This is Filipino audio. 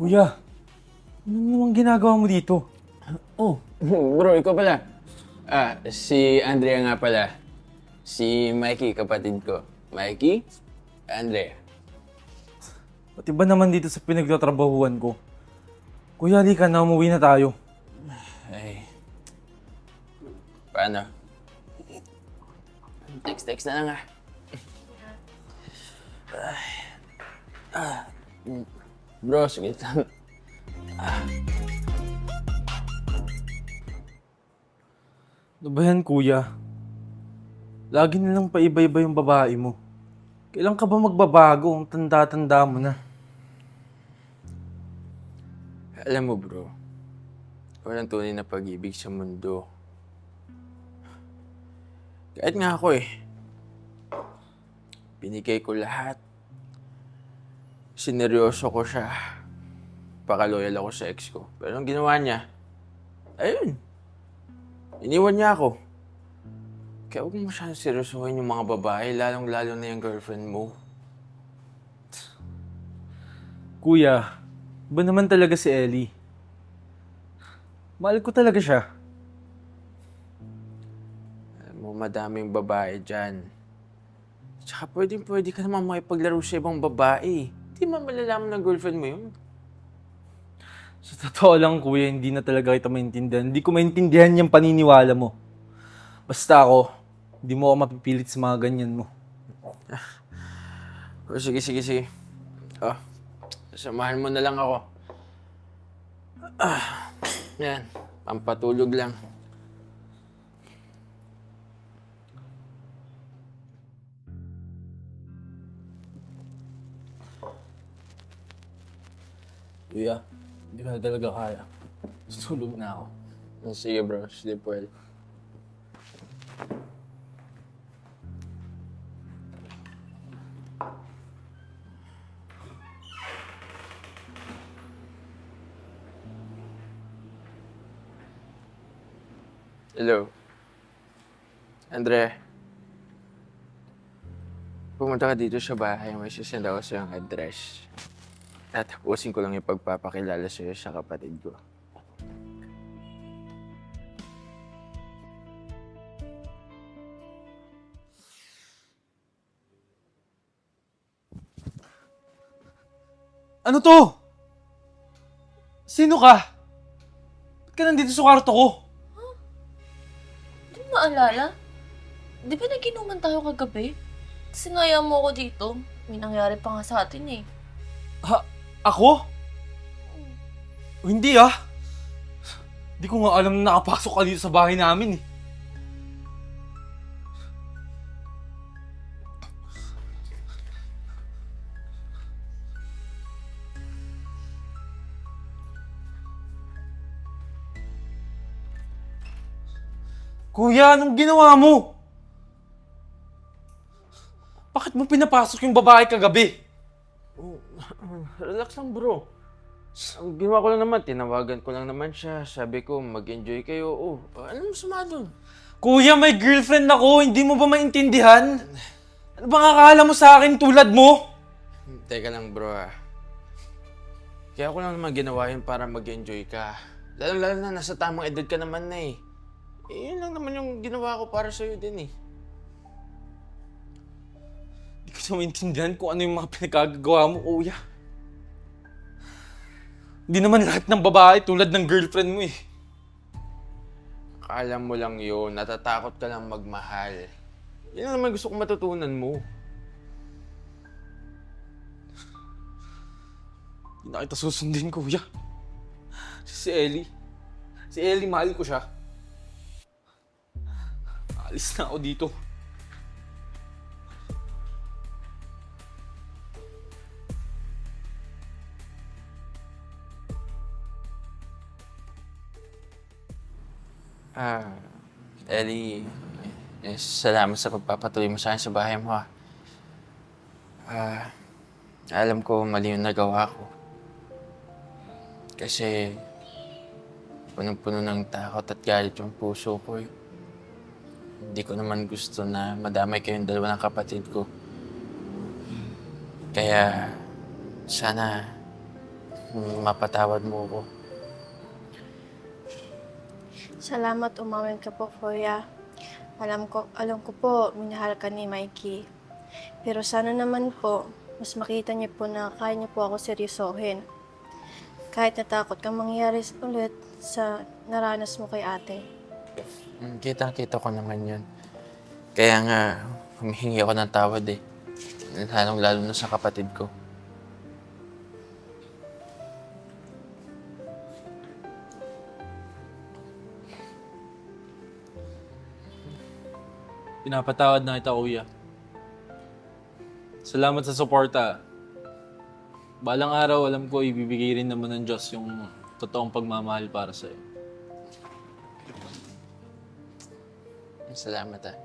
Kuya, ano namang ginagawa mo dito? Oh, bro, ikaw pala. Si Andrea nga pala. Si Mikey, kapatid ko. Mikey? Andrea. Pati ba naman dito sa pinagtatrabahuan ko? Kuya, halika na, umuwi na tayo. Ay. Paano? Text na lang ah. Bro, sige lang. Ano ba yan, kuya? Lagi nilang paiba-iba yung babae mo. Kailan ka ba magbabago? Ang tanda-tanda mo na. Alam mo bro, walang tunay na pag-ibig sa mundo. Kahit nga ako binigay ko lahat. Sineryoso ko siya. Pakaloyal ako sa ex ko. Pero ang ginawa niya, ayun, iniwan niya ako. Kaya huwag mo masyadong seryosohin yung mga babae, lalong-lalo na yung girlfriend mo. Kuya, ba naman talaga si Ellie? Mahal ko talaga siya. Alam mo, madaming babae dyan. Tsaka pwede ka naman makipaglaro sa ibang babae. Hindi man malalaman ng girlfriend mo yun. Sa totoo lang, kuya, hindi na talaga kita maintindihan. Hindi ko maintindihan yung paniniwala mo. Basta ako, hindi mo ako mapipilit sa mga ganyan mo. Oh, sige. Oh, samahan mo na lang ako. Yan, pampatulog lang. Kuya, hindi ka na talaga kaya. Tutulog na ako. Sige bro, sleep well. Hello. Andre. Pumunta ka dito sa bahay. May sisend ako sa yung address. Tatapusin ko lang yung pagpapakilala sa'yo sa kapatid ko. Ano to? Sino ka? Ba't ka nandito sa kwarto ko? Hindi mo maalala? Di ba naginuman tayo kagabi? Sinaya mo ako dito. May nangyari pa nga sa atin eh. Ha? Ako? O, hindi ah. Di ko nga alam na nakapasok ka dito sa bahay namin eh. Kuya, anong ginawa mo? Bakit mo pinapasok yung babae kagabi? Relax lang bro. Ang ginawa ko lang naman, tinawagan ko lang naman siya. Sabi ko, mag-enjoy kayo. Anong masama dun? Kuya, may girlfriend ako. Hindi mo ba maintindihan? Ano bang akala mo sa akin tulad mo? Teka lang bro Kaya ko lang naman ginawa yun para mag-enjoy ka. Lalo na nasa tamang edad ka naman na yun lang naman yung ginawa ko para sa'yo din Hindi ko na maintindihan kung ano yung mga pinagkagagawa mo, kuya. Hindi naman lahat ng babae tulad ng girlfriend mo eh. Akala mo lang yun, natatakot ka lang magmahal. Yan lang naman gusto kong matutunan mo. Hindi na kita susundin, kuya. Si Ellie. Si Ellie, mahal ko siya. Alis na ako dito. Ellie, salamat sa pagpapatuloy mo sa akin sa bahay mo alam ko mali yung nagawa ko. Kasi punong-puno ng takot at galit yung puso ko Hindi ko naman gusto na madamay kayong dalawa ng kapatid ko. Kaya, sana mapatawad mo ko. Salamat umawin ka po, Kuya. Alam ko po, minahal ka ni Mikey. Pero sana naman po, mas makita niyo po na kaya niyo po ako seryosohin. Kahit natakot kang mangyari ulit sa naranas mo kay ate. Kitang-kita ko naman yun. Kaya nga, humihingi ako ng tawad eh. Lalo na sa kapatid ko. Pinapatawad na kita, kuya. Salamat sa suporta. Balang araw, alam ko, ibibigay rin naman ng Diyos yung totoong pagmamahal para sa'yo. Salamat ah.